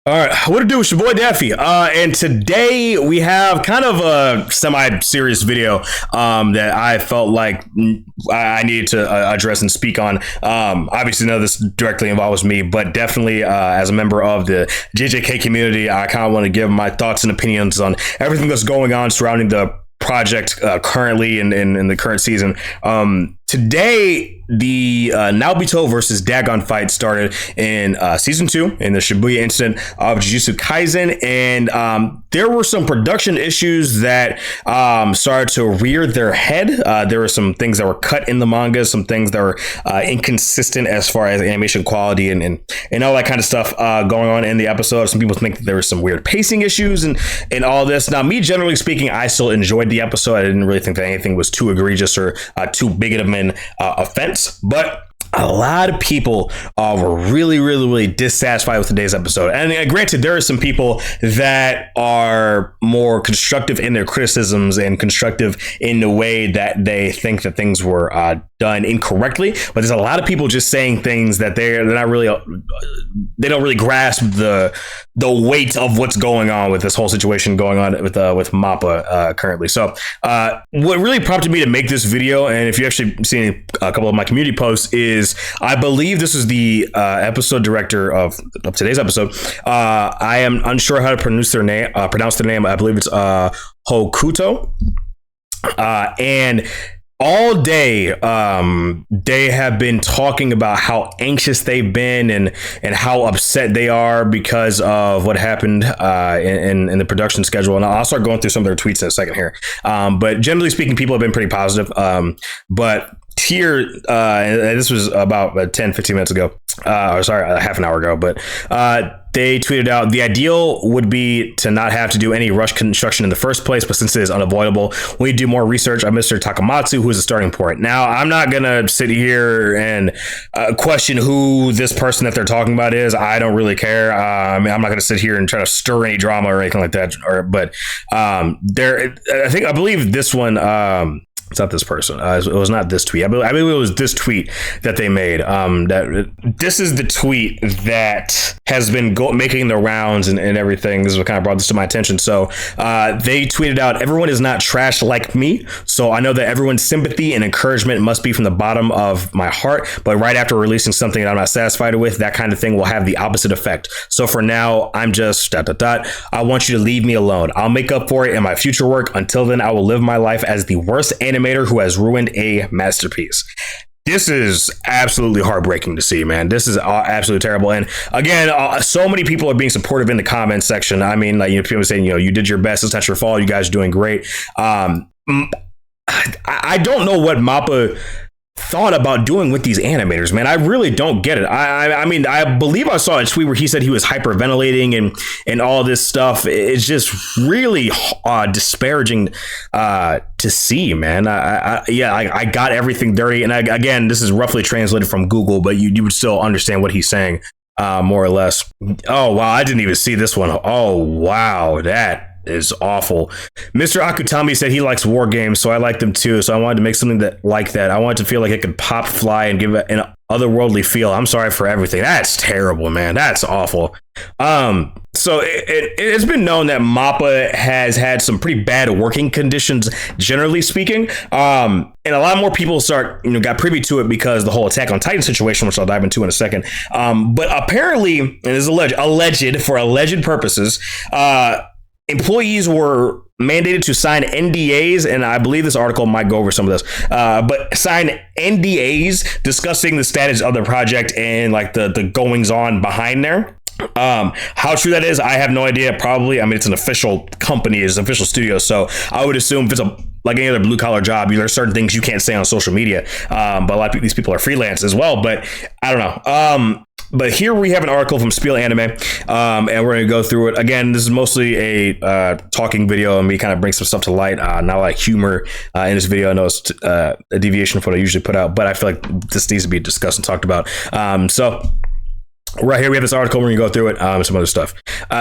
All right, what to do? It's your boy Daffy, and today we have kind of a semi-serious video that I felt like I needed to address and speak on. Obviously, none of this directly involves me, but definitely as a member of the JJK community, I kind of want to give my thoughts and opinions on everything that's going on surrounding the project currently in the current season. Today, the Naobito versus Dagon fight started in season 2 in the Shibuya incident of Jujutsu Kaisen, and there were some production issues that started to rear their head. There were some things that were cut in the manga, some things that were inconsistent as far as animation quality and all that kind of stuff going on in the episode. Some people think that there were some weird pacing issues and all this. Now, me generally speaking, I still enjoyed the episode. I didn't really think that anything was too egregious or too big of an offense. But a lot of people were really dissatisfied with today's episode. And granted, there are some people that are more constructive in their criticisms and constructive in the way that they think that things were done incorrectly. But there's a lot of people just saying things that they're not really, they don't really grasp the weight of what's going on with this whole situation going on with MAPPA currently. So what really prompted me to make this video, and if you actually seen a couple of my community posts, is I believe this is the episode director of today's episode. I am unsure how to pronounce their name. I believe it's Hokuto. And all day, they have been talking about how anxious they've been and how upset they are because of what happened in the production schedule. And I'll start going through some of their tweets in a second here. But generally speaking, people have been pretty positive. But here, this was about 10-15 minutes ago, or sorry, half an hour ago, but they tweeted out, the ideal would be to not have to do any rush construction in the first place, but since it is unavoidable, we do more research on Mr. Takamatsu, who is the starting point. Now, I'm not going to sit here and question who this person that they're talking about is. I don't really care. I'm not going to sit here and try to stir any drama or anything like that. But I believe this one, it's not this person. It was not this tweet. I believe it was this tweet that they made. That this is the tweet that has been making the rounds and everything. This is what kind of brought this to my attention. So they tweeted out, "Everyone is not trash like me. So I know that everyone's sympathy and encouragement must be from the bottom of my heart. But right after releasing something that I'm not satisfied with, that kind of thing will have the opposite effect. So for now, I'm just ... I want you to leave me alone. I'll make up for it in my future work. Until then, I will live my life as the worst animator who has ruined a masterpiece." This is absolutely heartbreaking to see, man. This is absolutely terrible. And again, so many people are being supportive in the comments section. I mean, like, people saying, you did your best. It's not your fault. You guys are doing great. I don't know what MAPPA thought about doing with these animators, man. I really don't get it. I mean, I believe I saw a tweet where he said he was hyperventilating and all this stuff. It's just really disparaging to see, man. I got everything dirty, and again, this is roughly translated from Google, but you would still understand what he's saying, more or less. Oh wow, I didn't even see this one. Oh wow, that is awful. Mr. Akutami said he likes war games, so I like them too. So I wanted to make something like that. I wanted to feel like it could pop, fly, and give it an otherworldly feel. I'm sorry for everything. That's terrible, man. That's awful. So it's been known that MAPPA has had some pretty bad working conditions, generally speaking. And a lot more people got privy to it because the whole Attack on Titan situation, which I'll dive into in a second. But apparently, and this is alleged for alleged purposes, employees were mandated to sign NDAs, and I believe this article might go over some of this, but sign NDAs discussing the status of the project and like the goings on behind there. How true that is, I have no idea. Probably, I mean, it's an official company, it's an official studio, so I would assume if it's like any other blue collar job, there are certain things you can't say on social media. But a lot of these people are freelance as well. But I don't know. But here we have an article from Spiel Anime, and we're going to go through it. Again, this is mostly a talking video, and we kind of bring some stuff to light, not like humor in this video. I know it's a deviation from what I usually put out, but I feel like this needs to be discussed and talked about. So right here we have this article. We're going to go through it and some other stuff.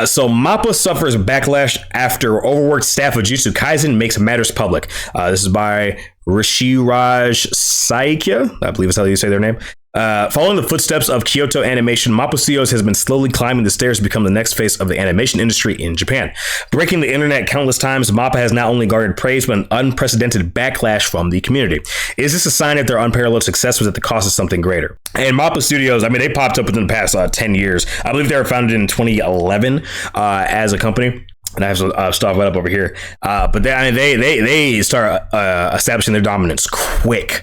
So MAPPA suffers backlash after overworked staff of Jujutsu Kaisen makes matters public. This is by Rishiraj Saikya, I believe is how you say their name. Following the footsteps of Kyoto Animation, MAPPA Studios has been slowly climbing the stairs to become the next face of the animation industry in Japan. Breaking the internet countless times, MAPPA has not only garnered praise, but an unprecedented backlash from the community. Is this a sign that their unparalleled success was at the cost of something greiter? And MAPPA Studios, I mean, they popped up within the past 10 years. I believe they were founded in 2011 as a company. And I have some stuff right up over here. But they start establishing their dominance quick.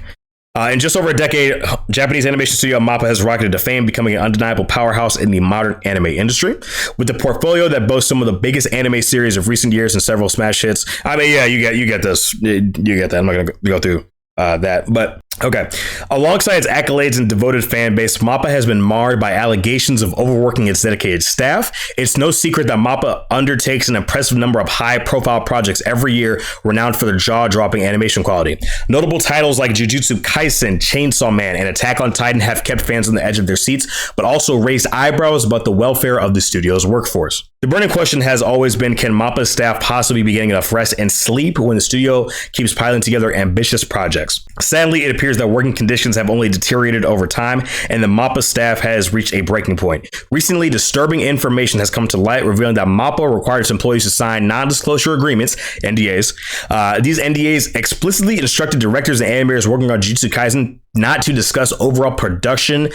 In just over a decade, Japanese animation studio MAPPA has rocketed to fame, becoming an undeniable powerhouse in the modern anime industry. With the portfolio that boasts some of the biggest anime series of recent years and several smash hits. I mean, yeah, you get this. You get that. I'm not going to go through that. But okay. Alongside its accolades and devoted fan base, MAPPA has been marred by allegations of overworking its dedicated staff. It's no secret that MAPPA undertakes an impressive number of high-profile projects every year, renowned for their jaw-dropping animation quality. Notable titles like Jujutsu Kaisen, Chainsaw Man, and Attack on Titan have kept fans on the edge of their seats, but also raised eyebrows about the welfare of the studio's workforce. The burning question has always been, can MAPPA's staff possibly be getting enough rest and sleep when the studio keeps piling together ambitious projects? Sadly, it appears that working conditions have only deteriorated over time, and the MAPPA staff has reached a breaking point. Recently, disturbing information has come to light, revealing that MAPPA required its employees to sign non-disclosure agreements, NDAs. These NDAs explicitly instructed directors and animators working on Jujutsu Kaisen not to discuss overall production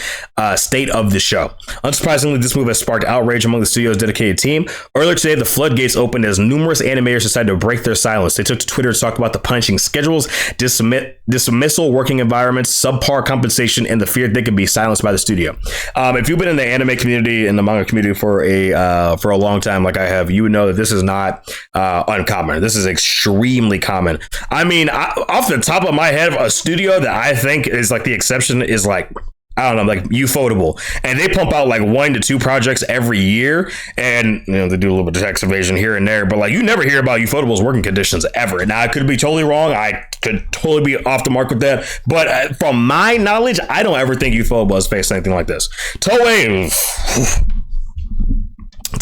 state of the show. Unsurprisingly, this move has sparked outrage among the studio's dedicated team. Earlier today, the floodgates opened as numerous animators decided to break their silence. They took to Twitter to talk about the punishing schedules, dismissal working environments, subpar compensation, and the fear they could be silenced by the studio. If you've been in the anime community and the manga community for a long time, like I have, you would know that this is not uncommon. This is extremely common. I mean, off the top of my head, a studio that I think is like the exception is like, I don't know, like Ufotable, and they pump out like 1 to 2 projects every year, and you know they do a little bit of tax evasion here and there, but like you never hear about Ufotable's working conditions ever. Now I could be totally wrong, I could totally be off the mark with that, but from my knowledge, I don't ever think Ufotable has faced anything like this. Toei.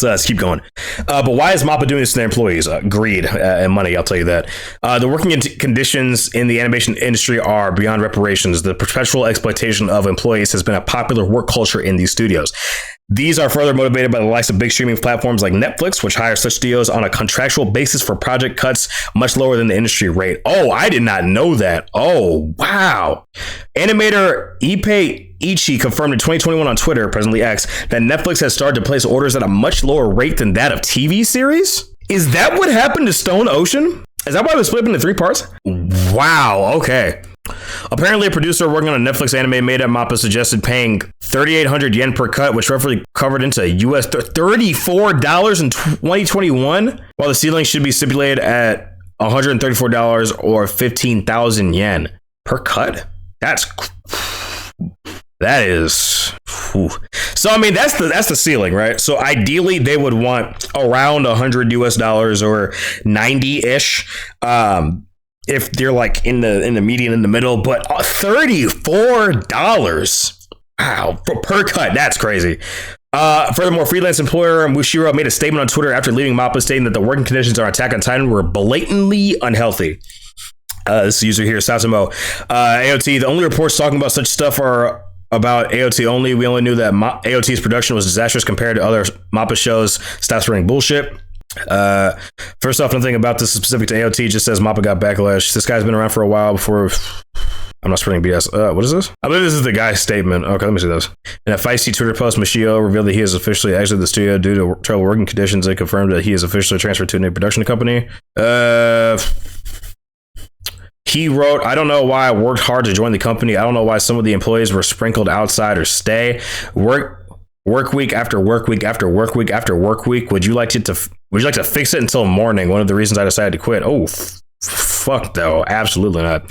Let's keep going. But why is MAPPA doing this to their employees? Greed and money, I'll tell you that. The working conditions in the animation industry are beyond reparations. The perpetual exploitation of employees has been a popular work culture in these studios. These are further motivated by the likes of big streaming platforms like Netflix, which hire such studios on a contractual basis for project cuts much lower than the industry rate. Oh, I did not know that. Oh, wow. Animator Ippei Ichi confirmed in 2021 on Twitter, presently X, that Netflix has started to place orders at a much lower rate than that of TV series? Is that what happened to Stone Ocean? Is that why it was split into 3 parts? Wow, okay. Apparently, a producer working on a Netflix anime made at MAPPA suggested paying 3,800 yen per cut, which roughly covered into US $34 in 2021, while the ceiling should be stipulated at $134 or 15,000 yen per cut. That is, whew. So I mean that's the ceiling, right? So ideally they would want around $100 US or 90-ish. If they're like in the median in the middle, but $34, wow, per cut, that's crazy. Furthermore, freelance employer Mushiro made a statement on Twitter after leaving MAPPA, stating that the working conditions on Attack on Titan were blatantly unhealthy. This user here, Sasumo, AOT. The only reports talking about such stuff are about AOT only. We only knew that AOT's production was disastrous compared to other MAPPA shows. Stop spreading bullshit. First off, nothing about this is specific to AOT. Just says MAPPA got backlash. This guy's been around for a while before. I'm not spreading BS. What is this? I believe this is the guy's statement. Okay, let me see this. In a feisty Twitter post, Mashio revealed that he has officially exited the studio due to trouble working conditions and confirmed that he is officially transferred to a new production company. He wrote, I don't know why I worked hard to join the company. I don't know why some of the employees were sprinkled outside or stay. Work week after work week after work week after work week. Would you like to fix it until morning? One of the reasons I decided to quit. Oh, fuck though. Absolutely not.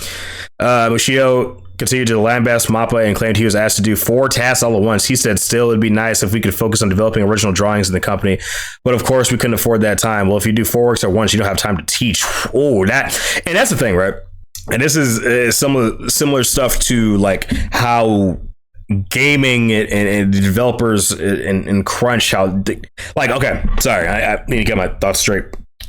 Mushio continued to lambast MAPPA and claimed he was asked to do 4 tasks all at once. He said, still, it'd be nice if we could focus on developing original drawings in the company. But of course, we couldn't afford that time. Well, if you do 4 works at once, you don't have time to teach. Oh, that's the thing, right? And this is some similar stuff to like how gaming and developers in crunch, how like, okay, sorry, I need to get my thoughts straight.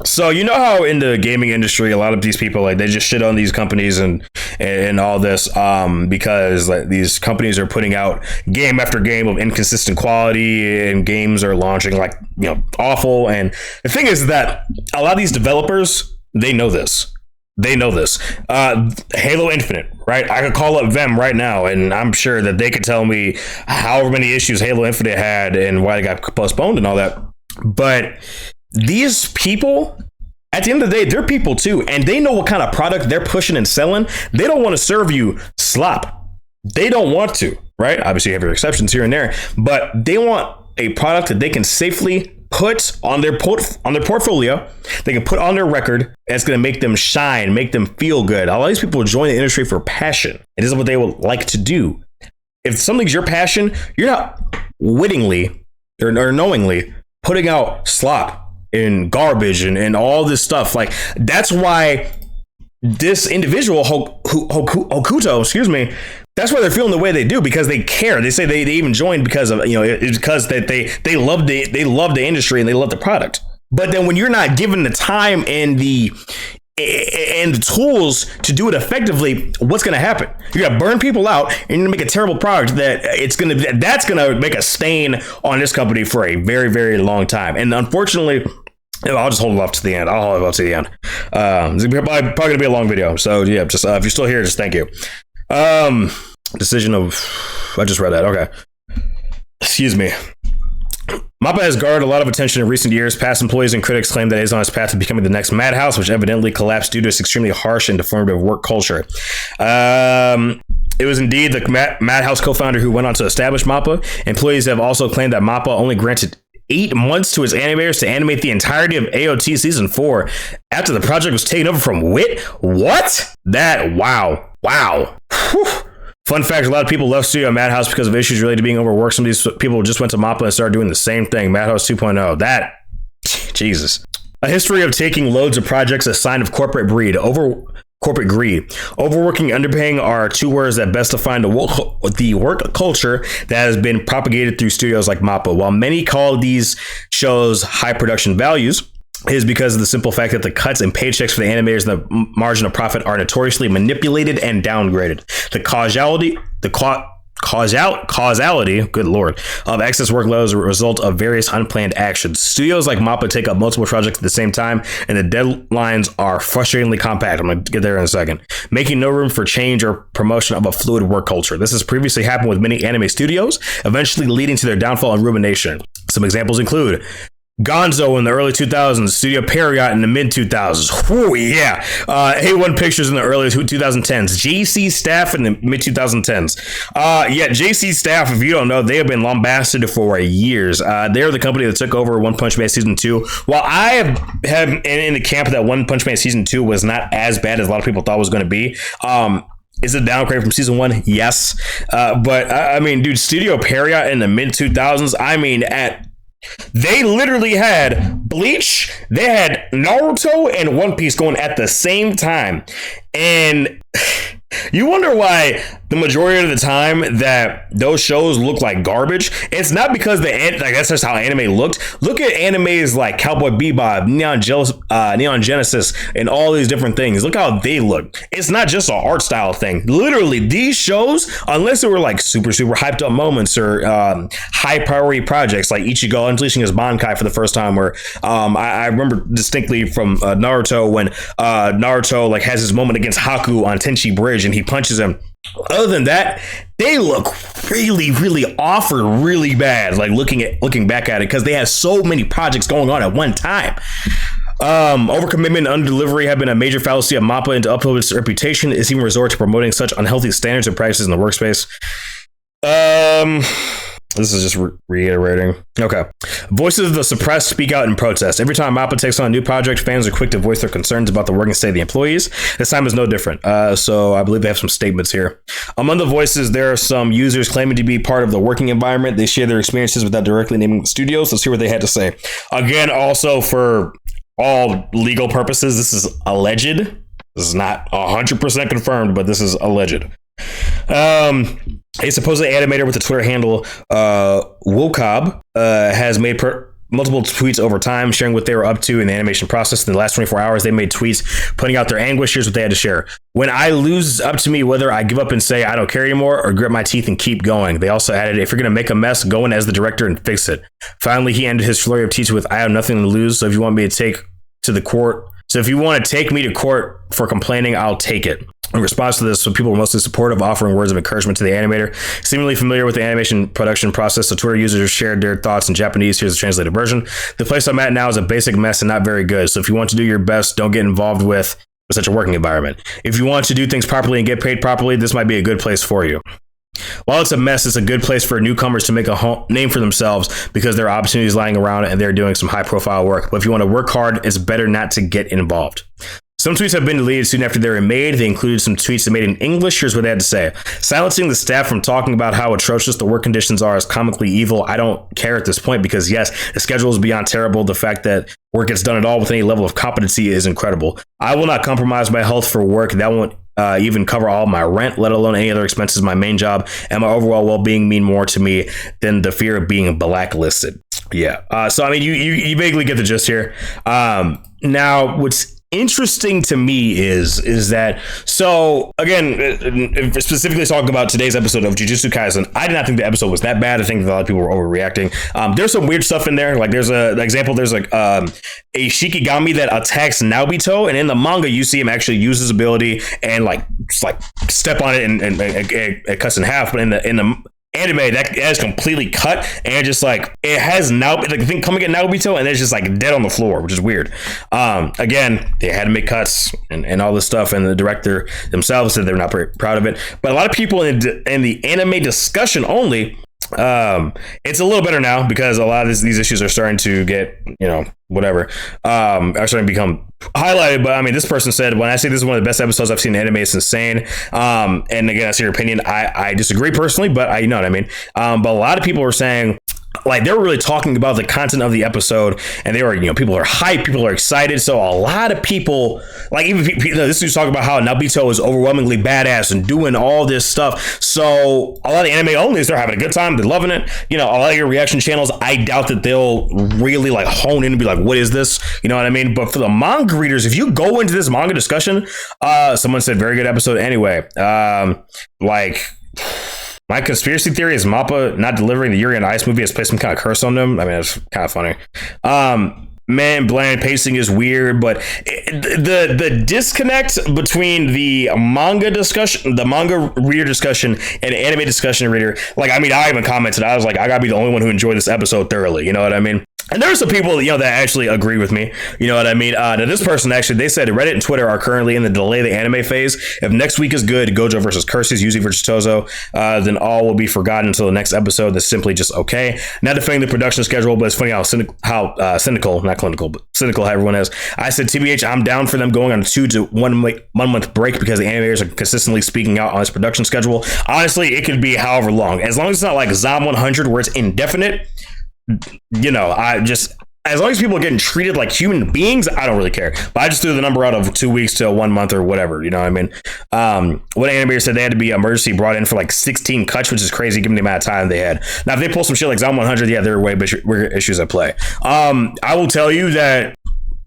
So you know how in the gaming industry, a lot of these people like they just shit on these companies and all this because like these companies are putting out game after game of inconsistent quality and games are launching like awful. And the thing is that a lot of these developers, they know this. They know this. Halo Infinite, right? I could call up them right now, and I'm sure that they could tell me however many issues Halo Infinite had and why they got postponed and all that. But these people, at the end of the day, they're people too, and they know what kind of product they're pushing and selling. They don't want to serve you slop. They don't want to, right? Obviously, you have your exceptions here and there, but they want a product that they can safely put on their portfolio, they can put on their record, and it's going to make them shine, make them feel good. A lot of these people join the industry for passion. It is what they would like to do. If something's your passion, you're not wittingly or knowingly putting out slop and garbage and all this stuff. Like, that's why this individual, Hokuto, that's why they're feeling the way they do, because they care. They say they even joined because of, it's because that they love the industry and they love the product. But then when you're not given the time and the tools to do it effectively, what's going to happen? You're going to burn people out and you're going to make a terrible product that's going to make a stain on this company for a very, very long time. And unfortunately, I'll just hold it off to the end. I'll hold it off to the end. It's probably going to be a long video. So yeah, just if you're still here, just thank you. Decision of, I just read that. Okay. Excuse me. MAPPA has garnered a lot of attention in recent years. Past employees and critics claim that it is on its path to becoming the next Madhouse, which evidently collapsed due to its extremely harsh and deformative work culture. It was indeed the Madhouse co-founder who went on to establish MAPPA. Employees have also claimed that MAPPA only granted 8 months to its animators to animate the entirety of AOT Season 4 after the project was taken over from WIT. What? Wow. Whew. Fun fact, a lot of people left Studio Madhouse because of issues related to being overworked. Some of these people just went to MAPPA and started doing the same thing. Madhouse 2.0. That, Jesus. A history of taking loads of projects, a sign of corporate greed. Overworking and underpaying are two words that best define the work culture that has been propagated through studios like MAPPA. While many call these shows high production values, it is because of the simple fact that the cuts and paychecks for the animators and the margin of profit are notoriously manipulated and downgraded. The causality, good lord, of excess workload is a result of various unplanned actions. Studios like MAPPA take up multiple projects at the same time, and the deadlines are frustratingly compact. I'm going to get there in a second, making no room for change or promotion of a fluid work culture. This has previously happened with many anime studios, eventually leading to their downfall and ruination. Some examples include Gonzo in the early 2000s, Studio Period in the mid 2000s. Whew, yeah. A1 Pictures in the early 2010s, JC Staff in the mid 2010s. JC Staff, if you don't know, they have been lambasted for years. They're the company that took over One Punch Man Season 2. While I have in the camp that One Punch Man Season 2 was not as bad as a lot of people thought it was going to be. Is it a downgrade from Season 1? Yes. But I mean, dude, Studio Period in the mid 2000s, they literally had Bleach, they had Naruto and One Piece going at the same time. And you wonder why the majority of the time that those shows look like garbage. It's not because that's just how anime looked. Look at animes like Cowboy Bebop, Neon Genesis, and all these different things. Look how they look. It's not just an art style thing. Literally, these shows, unless they were like super, super hyped up moments or high priority projects like Ichigo unleashing his Bankai for the first time, where I remember distinctly from Naruto when Naruto like has his moment against Haku on Tenchi Bridge and he punches him. Other than that, they look really, really off or really bad. Like looking back at it, because they have so many projects going on at one time. Overcommitment and underdelivery have been a major fallacy of MAPPA, and to uphold its reputation, it's even resort to promoting such unhealthy standards and practices in the workspace. This is just reiterating. Okay. Voices of the suppressed speak out in protest. Every time MAPPA takes on a new project, fans are quick to voice their concerns about the working state of the employees. This time is no different. So I believe they have some statements here. Among the voices, there are some users claiming to be part of the working environment. They share their experiences without directly naming the studios. Let's hear what they had to say. Again, also for all legal purposes, this is alleged. This is not 100% confirmed, but this is alleged. A supposed animator with the Twitter handle Wokob has made multiple tweets over time, sharing what they were up to in the animation process. In the last 24 hours, they made tweets putting out their anguish. Here's what they had to share. When I lose, up to me whether I give up and say I don't care anymore or grit my teeth and keep going. They also added, if you're going to make a mess, go in as the director and fix it. Finally, he ended his flurry of tweets with, I have nothing to lose, so if you want me to take to the court, so if you want to take me to court for complaining, I'll take it. In response to this, so people were mostly supportive, offering words of encouragement to the animator. Seemingly familiar with the animation production process, so Twitter users shared their thoughts in Japanese. Here's the translated version. The place I'm at now is a basic mess and not very good. So if you want to do your best, don't get involved with such a working environment. If you want to do things properly and get paid properly, this might be a good place for you. While it's a mess, it's a good place for newcomers to make a name for themselves because there are opportunities lying around and they're doing some high profile work. But if you want to work hard, it's better not to get involved. Some tweets have been deleted soon after they were made. They included some tweets they made in English. Here's what they had to say. Silencing the staff from talking about how atrocious the work conditions are is comically evil. I don't care at this point because, yes, the schedule is beyond terrible. The fact that work gets done at all with any level of competency is incredible. I will not compromise my health for work. That won't even cover all my rent, let alone any other expenses. My main job and my overall well-being mean more to me than the fear of being blacklisted. Yeah. So, I mean, you vaguely get the gist here. Now, what's interesting to me is that, so again, specifically talking about today's episode of Jujutsu Kaisen, I did not think the episode was that bad. I think that a lot of people were overreacting. There's some weird stuff in there. Like there's an example, there's like a Shikigami that attacks Naobito, and in the manga you see him actually use his ability and like step on it and it cuts in half. But in the anime, that is completely cut and just like it has now like the thing coming at Naobito and it's just like dead on the floor, which is weird. Again, they had to make cuts and all this stuff, and the director themselves said they're not very proud of it. But a lot of people in the anime discussion only, it's a little better now because a lot of these issues are starting to get, whatever, are starting to become highlighted. But I mean, this person said, when I say this is one of the best episodes I've seen in anime, it's insane. And again, that's your opinion. I disagree personally, but you know what I mean? But a lot of people are saying, like, they were really talking about the content of the episode, and they were, people are hyped, people are excited. So a lot of people, like, even this is talking about how Naobito is overwhelmingly badass and doing all this stuff. So a lot of anime onlys, they're having a good time, they're loving it. A lot of your reaction channels, I doubt that they'll really like hone in and be like, what is this? You know what I mean? But for the manga readers, if you go into this manga discussion, someone said very good episode anyway. My conspiracy theory is MAPPA not delivering the Yuri on Ice movie has placed some kind of curse on them. I mean, it's kind of funny. Man, bland pacing is weird, but the disconnect between the manga discussion, the manga reader discussion, and anime discussion reader, like, I mean, I even commented, I was like, I gotta be the only one who enjoyed this episode thoroughly. You know what I mean? And there are some people, that actually agree with me. You know what I mean? Now this person actually, they said Reddit and Twitter are currently in the delay the anime phase. If next week is good, Gojo versus Curses, Yuzi versus Tozo, then all will be forgotten until the next episode. That's simply just okay. Not defending the production schedule, but it's funny how cynical, not clinical, but cynical how everyone is. I said, TBH, I'm down for them going on a 2 to 1 month break because the animators are consistently speaking out on this production schedule. Honestly, it could be however long. As long as it's not like Zom 100 where it's indefinite, as long as people are getting treated like human beings, I don't really care. But I just threw the number out of 2 weeks to 1 month or whatever. You know what I mean? One animator said they had to be emergency brought in for like 16 cuts, which is crazy given the amount of time they had. Now, if they pull some shit like Zom 100, yeah, there are way bigger issues at play. I will tell you that,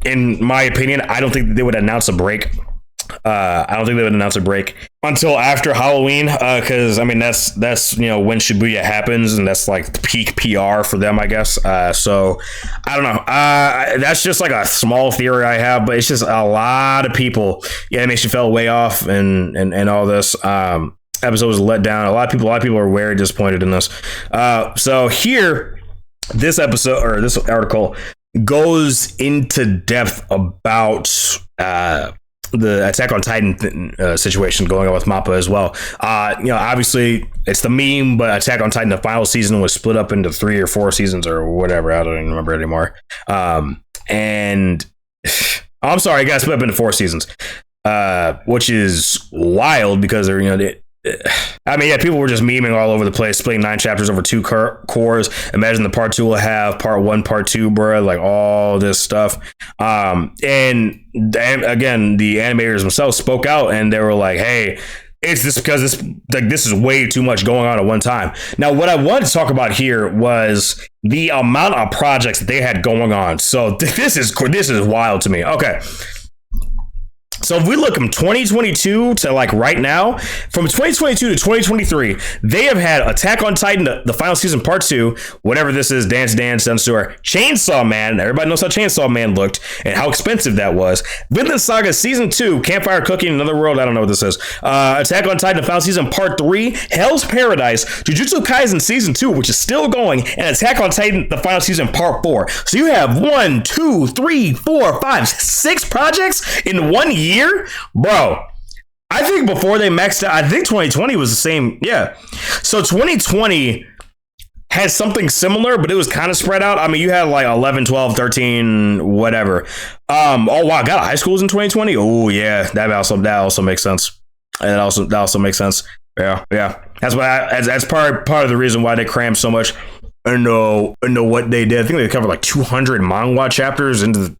in my opinion, I don't think they would announce a break. I don't think they would announce a break until after Halloween, because I mean that's when Shibuya happens, and that's like the peak PR for them, I guess. So I don't know. That's just like a small theory I have, but it's just a lot of people. Yeah, it makes you fell way off, and all this. Episode was let down. A lot of people are very disappointed in this. So here, this episode or this article goes into depth about the Attack on Titan situation going on with MAPPA as well. Obviously it's the meme, but Attack on Titan, the final season was split up into 3 or 4 seasons or whatever. I don't even remember anymore. And I'm sorry, it got split up into 4 seasons, which is wild because they're, people were just memeing all over the place, splitting 9 chapters over 2 cores. Imagine the part 2 will have part 1, part 2, bro, like all this stuff. And again, the animators themselves spoke out and they were like, hey, it's just because this is way too much going on at one time. Now, what I wanted to talk about here was the amount of projects that they had going on. So this is wild to me. Okay. So if we look from 2022 to like right now, from 2022 to 2023, they have had Attack on Titan, the final season part 2, whatever this is, Dance Dance, Sunsewer, Chainsaw Man, everybody knows how Chainsaw Man looked and how expensive that was. Vinland Saga season 2, Campfire Cooking, Another World, I don't know what this is. Attack on Titan, the final season part 3, Hell's Paradise, Jujutsu Kaisen season 2, which is still going, and Attack on Titan, the final season part 4. So you have 1, 2, 3, 4, 5, 6 projects in 1 year. Bro, I think before they maxed out, I think 2020 was the same. Yeah. So 2020 had something similar, but it was kind of spread out. I mean, you had like 11, 12, 13, whatever. Oh, wow. Got high schools in 2020. Oh, yeah. That also makes sense. That also makes sense. Yeah. Yeah. That's why that's part of the reason why they crammed so much. I know what they did. I think they covered like 200 manga chapters into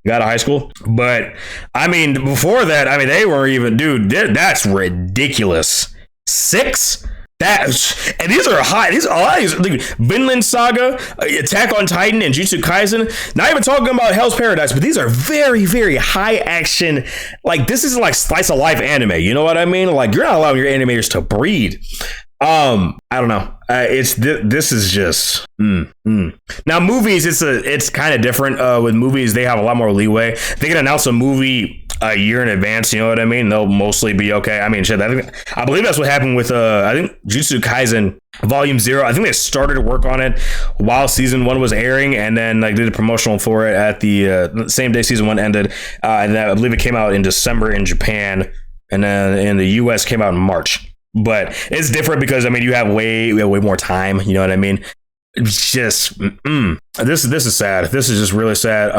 got a high school. But I mean, before that, I mean, they weren't even, dude, that's ridiculous. 6? And these are high. These are a lot of these, Vinland Saga, Attack on Titan, and Jujutsu Kaisen. Not even talking about Hell's Paradise, but these are very, very high action. Like, this isn't like slice of life anime. You know what I mean? Like, you're not allowing your animators to breathe. I don't know. This is just Now movies, it's kind of different. With movies, they have a lot more leeway. They can announce a movie a year in advance. You know what I mean? They'll mostly be okay. I mean, shit. I believe that's what happened with I think Jujutsu Kaisen Volume 0. I think they started to work on it while season 1 was airing, and then like did a promotional for it at the same day season 1 ended. And I believe it came out in December in Japan, and then in the US came out in March. But it's different because I mean you have way more time. You know what I mean? It's just this is sad. This is just really sad.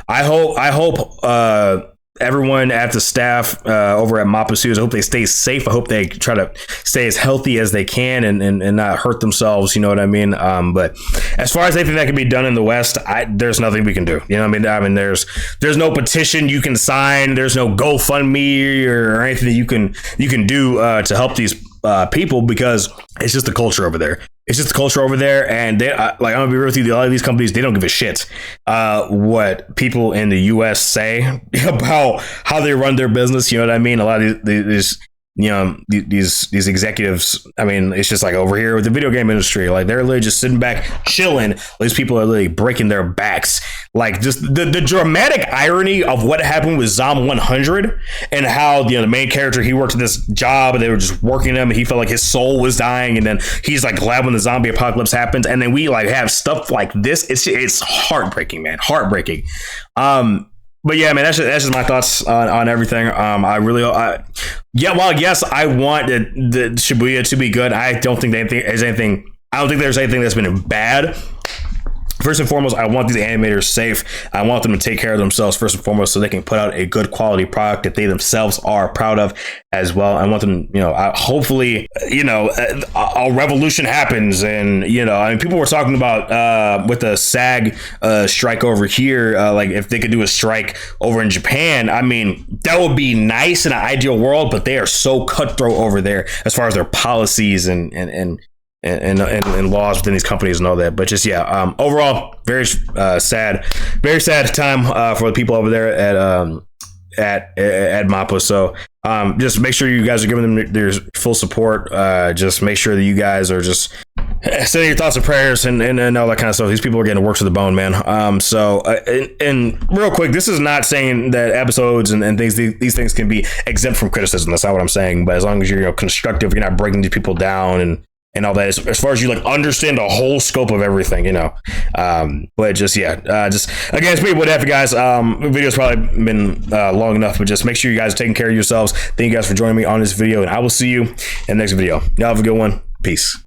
I hope everyone at the staff over at MAPPA Co, I hope they stay safe. I hope they try to stay as healthy as they can and not hurt themselves. You know what I mean? But as far as anything that can be done in the West, there's nothing we can do. You know what I mean? There's no petition you can sign. There's no GoFundMe or anything that you can do to help these people, because it's just the culture over there. It's just the culture over there, and they like, I'm gonna be real with you. A lot of these companies, they don't give a shit what people in the US say about how they run their business. You know what I mean? A lot of these you know, these executives, I mean, it's just like over here with the video game industry, like they're literally just sitting back chilling. These people are literally breaking their backs. Like just the dramatic irony of what happened with Zom 100 and how, you know, the main character, he worked at this job and they were just working him and he felt like his soul was dying, and then he's like glad when the zombie apocalypse happens, and then we like have stuff like this. It's heartbreaking, man. Heartbreaking. But yeah, man, that's just my thoughts on everything. Yes, I want the Shibuya to be good. I don't think there's anything that's been bad. First and foremost, I want these animators safe. I want them to take care of themselves first and foremost, so they can put out a good quality product that they themselves are proud of as well. I want them, you know, hopefully, you know, a revolution happens, and you know, I mean, people were talking about with the SAG strike over here, like if they could do a strike over in Japan. I mean, that would be nice in an ideal world, but they are so cutthroat over there as far as their policies and laws within these companies and all that. But just overall, very sad time for the people over there at MAPPA. So just make sure you guys are giving them their full support. Just make sure that you guys are just sending your thoughts and prayers and all that kind of stuff. These people are getting worked to the bone, man. And real quick, this is not saying that episodes and things, these things can be exempt from criticism. That's not what I'm saying. But as long as you're, you know, constructive, you're not breaking these people down and all that, as far as you like understand the whole scope of everything, you know. But just again, it's me, whatever, guys. Video's probably been long enough, but just make sure you guys are taking care of yourselves. Thank you guys for joining me on this video, and I will see you in the next video. Y'all have a good one. Peace.